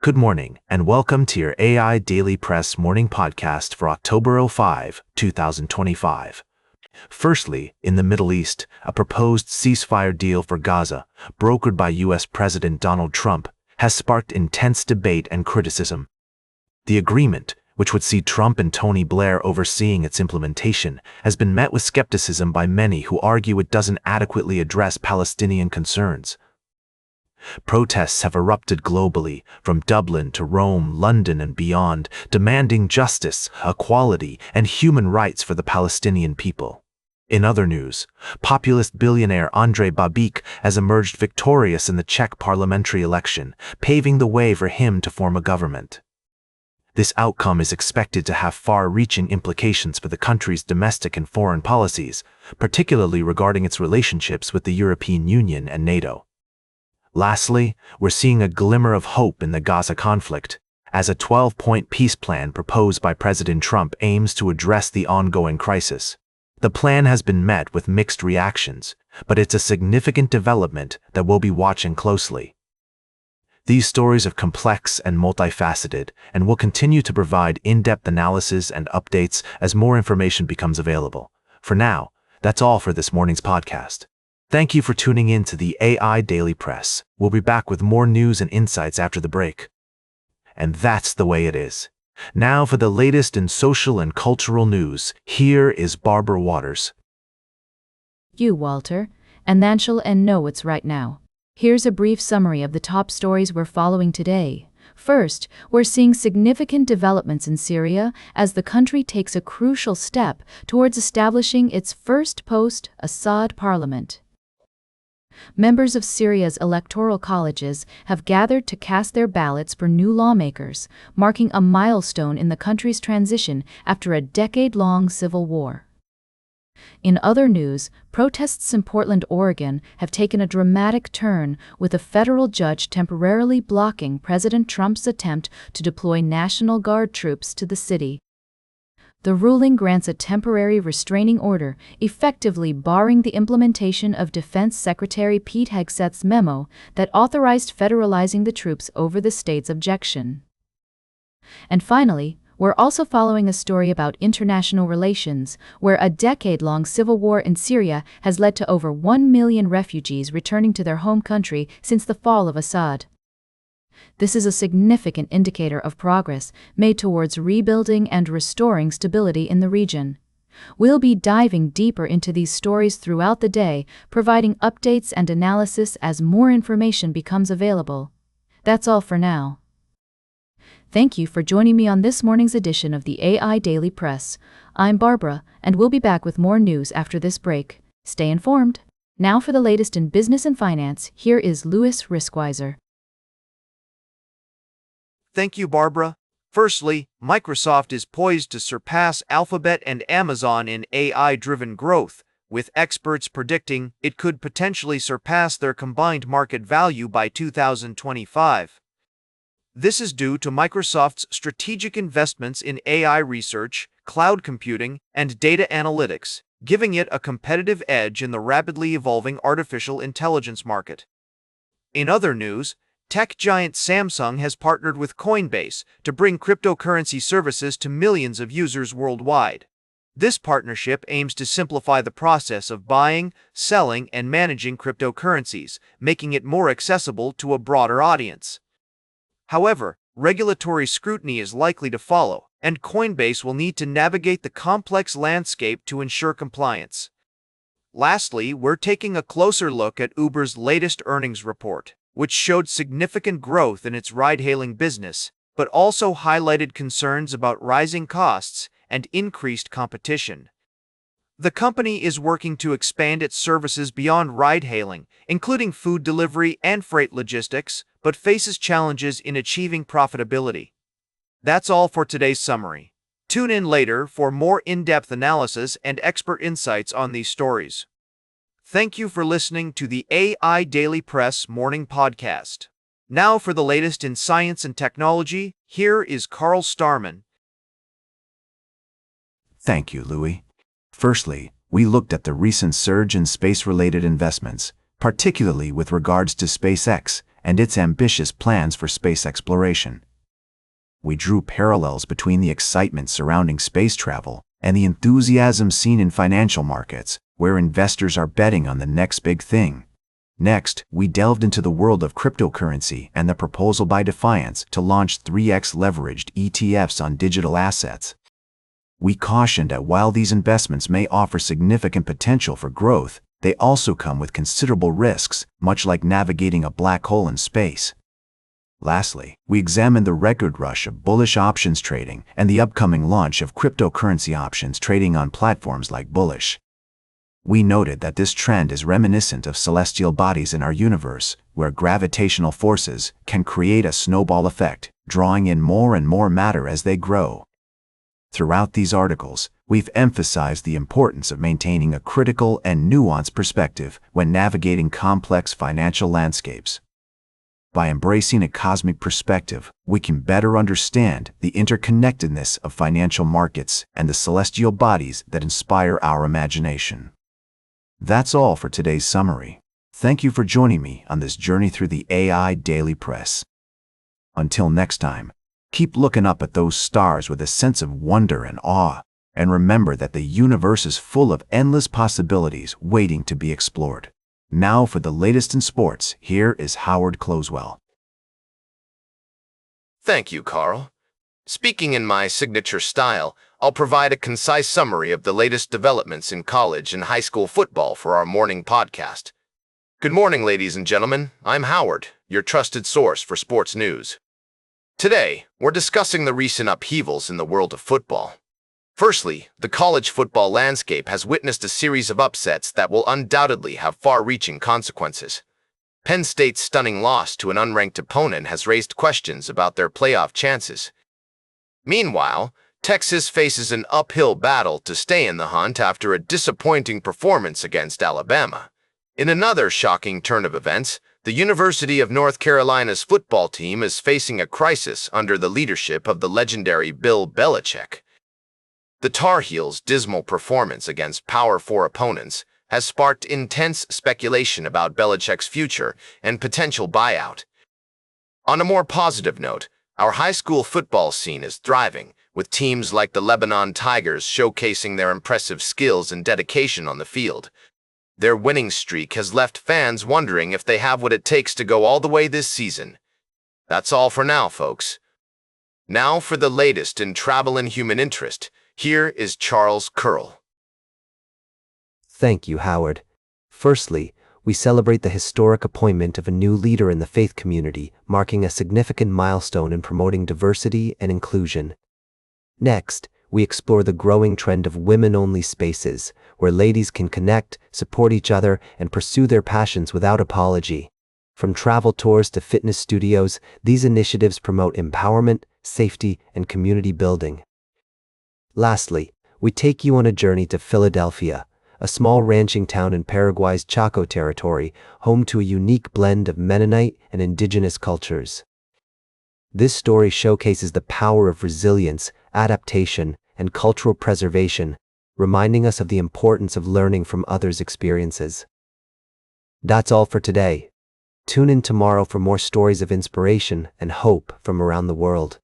Good morning, and welcome to your AI Daily Press morning podcast for October 5, 2025. Firstly, in the Middle East, a proposed ceasefire deal for Gaza, brokered by U.S. President Donald Trump, has sparked intense debate and criticism. The agreement, which would see Trump and Tony Blair overseeing its implementation, has been met with skepticism by many who argue it doesn't adequately address Palestinian concerns. Protests have erupted globally, from Dublin to Rome, London, and beyond, demanding justice, equality, and human rights for the Palestinian people. In other news, populist billionaire Andrej Babik has emerged victorious in the Czech parliamentary election, paving the way for him to form a government. This outcome is expected to have far-reaching implications for the country's domestic and foreign policies, particularly regarding its relationships with the European Union and NATO. Lastly, we're seeing a glimmer of hope in the Gaza conflict, as a 12-point peace plan proposed by President Trump aims to address the ongoing crisis. The plan has been met with mixed reactions, but it's a significant development that we'll be watching closely. These stories are complex and multifaceted, and will continue to provide in-depth analysis and updates as more information becomes available. For now, that's all for this morning's podcast. Thank you for tuning in to the AI Daily Press. We'll be back with more news and insights after the break. And that's the way it is. Now for the latest in social and cultural news, here is Barbara Waters. You, Walter, and Nanshul and know what's right now. Here's a brief summary of the top stories we're following today. First, we're seeing significant developments in Syria as the country takes a crucial step towards establishing its first post-Assad parliament. Members of Syria's electoral colleges have gathered to cast their ballots for new lawmakers, marking a milestone in the country's transition after a decade-long civil war. In other news, protests in Portland, Oregon have taken a dramatic turn, with a federal judge temporarily blocking President Trump's attempt to deploy National Guard troops to the city. The ruling grants a temporary restraining order, effectively barring the implementation of Defense Secretary Pete Hegseth's memo that authorized federalizing the troops over the state's objection. And finally, we're also following a story about international relations, where a decade-long civil war in Syria has led to over 1 million refugees returning to their home country since the fall of Assad. This is a significant indicator of progress made towards rebuilding and restoring stability in the region. We'll be diving deeper into these stories throughout the day, providing updates and analysis as more information becomes available. That's all for now. Thank you for joining me on this morning's edition of the AI Daily Press. I'm Barbara, and we'll be back with more news after this break. Stay informed. Now for the latest in business and finance, here is Louis Riskweiser. Thank you, Barbara. Firstly, Microsoft is poised to surpass Alphabet and Amazon in AI-driven growth, with experts predicting it could potentially surpass their combined market value by 2025. This is due to Microsoft's strategic investments in AI research, cloud computing, and data analytics, giving it a competitive edge in the rapidly evolving artificial intelligence market. In other news, tech giant Samsung has partnered with Coinbase to bring cryptocurrency services to millions of users worldwide. This partnership aims to simplify the process of buying, selling, and managing cryptocurrencies, making it more accessible to a broader audience. However, regulatory scrutiny is likely to follow, and Coinbase will need to navigate the complex landscape to ensure compliance. Lastly, we're taking a closer look at Uber's latest earnings report, which showed significant growth in its ride-hailing business, but also highlighted concerns about rising costs and increased competition. The company is working to expand its services beyond ride-hailing, including food delivery and freight logistics, but faces challenges in achieving profitability. That's all for today's summary. Tune in later for more in-depth analysis and expert insights on these stories. Thank you for listening to the AI Daily Press Morning Podcast. Now for the latest in science and technology, here is Carl Starman. Thank you, Louis. Firstly, we looked at the recent surge in space-related investments, particularly with regards to SpaceX and its ambitious plans for space exploration. We drew parallels between the excitement surrounding space travel and the enthusiasm seen in financial markets, where investors are betting on the next big thing. Next, we delved into the world of cryptocurrency and the proposal by Defiance to launch 3x leveraged ETFs on digital assets. We cautioned that while these investments may offer significant potential for growth, they also come with considerable risks, much like navigating a black hole in space. Lastly, we examined the record rush of bullish options trading and the upcoming launch of cryptocurrency options trading on platforms like Bullish. We noted that this trend is reminiscent of celestial bodies in our universe, where gravitational forces can create a snowball effect, drawing in more and more matter as they grow. Throughout these articles, we've emphasized the importance of maintaining a critical and nuanced perspective when navigating complex financial landscapes. By embracing a cosmic perspective, we can better understand the interconnectedness of financial markets and the celestial bodies that inspire our imagination. That's all for today's summary. Thank you for joining me on this journey through the AI Daily Press. Until next time, keep looking up at those stars with a sense of wonder and awe, and remember that the universe is full of endless possibilities waiting to be explored. Now for the latest in sports, here is Howard Closewell. Thank you, Carl. Speaking in my signature style, I'll provide a concise summary of the latest developments in college and high school football for our morning podcast. Good morning, ladies and gentlemen. I'm Howard, your trusted source for sports news. Today, we're discussing the recent upheavals in the world of football. Firstly, the college football landscape has witnessed a series of upsets that will undoubtedly have far-reaching consequences. Penn State's stunning loss to an unranked opponent has raised questions about their playoff chances. Meanwhile, Texas faces an uphill battle to stay in the hunt after a disappointing performance against Alabama. In another shocking turn of events, the University of North Carolina's football team is facing a crisis under the leadership of the legendary Bill Belichick. The Tar Heels' dismal performance against Power 4 opponents has sparked intense speculation about Belichick's future and potential buyout. On a more positive note, our high school football scene is thriving, with teams like the Lebanon Tigers showcasing their impressive skills and dedication on the field. Their winning streak has left fans wondering if they have what it takes to go all the way this season. That's all for now, folks. Now for the latest in travel and human interest, here is Charles Curl. Thank you, Howard. Firstly, we celebrate the historic appointment of a new leader in the faith community, marking a significant milestone in promoting diversity and inclusion. Next, we explore the growing trend of women-only spaces, where ladies can connect, support each other, and pursue their passions without apology. From travel tours to fitness studios, these initiatives promote empowerment, safety, and community building. Lastly, we take you on a journey to Philadelphia, a small ranching town in Paraguay's Chaco territory, home to a unique blend of Mennonite and indigenous cultures. This story showcases the power of resilience, adaptation, and cultural preservation, reminding us of the importance of learning from others' experiences. That's all for today. Tune in tomorrow for more stories of inspiration and hope from around the world.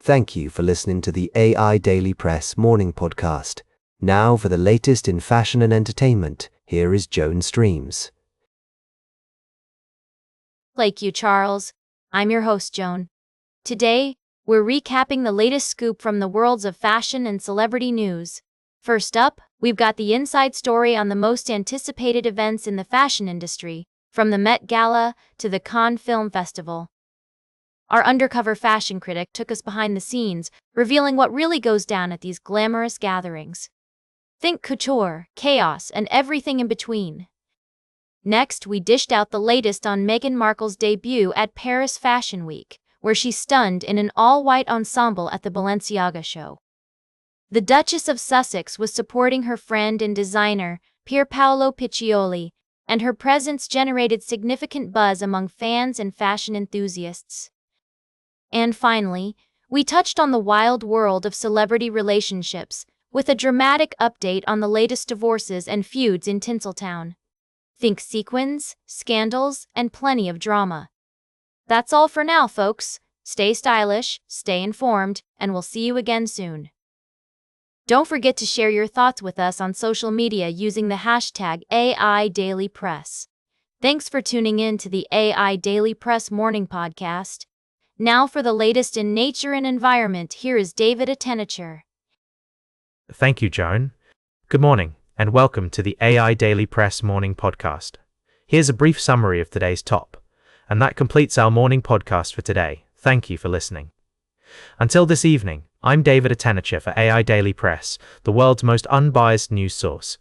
Thank you for listening to the AI Daily Press Morning Podcast. Now for the latest in fashion and entertainment, here is Joan Streams. Thank you, Charles. I'm your host, Joan. Today, we're recapping the latest scoop from the worlds of fashion and celebrity news. First up, we've got the inside story on the most anticipated events in the fashion industry, from the Met Gala to the Cannes Film Festival. Our undercover fashion critic took us behind the scenes, revealing what really goes down at these glamorous gatherings. Think couture, chaos, and everything in between. Next, we dished out the latest on Meghan Markle's debut at Paris Fashion Week, where she stunned in an all-white ensemble at the Balenciaga show. The Duchess of Sussex was supporting her friend and designer, Pier Paolo Piccioli, and her presence generated significant buzz among fans and fashion enthusiasts. And finally, we touched on the wild world of celebrity relationships, with a dramatic update on the latest divorces and feuds in Tinseltown. Think sequins, scandals, and plenty of drama. That's all for now, folks. Stay stylish, stay informed, and we'll see you again soon. Don't forget to share your thoughts with us on social media using the hashtag AIDailyPress. Thanks for tuning in to the AI Daily Press Morning Podcast. Now for the latest in nature and environment, here is David Attenacher. Thank you, Joan. Good morning, and welcome to the AI Daily Press Morning Podcast. Here's a brief summary of today's top, and that completes our morning podcast for today. Thank you for listening. Until this evening, I'm David Attenacher for AI Daily Press, the world's most unbiased news source.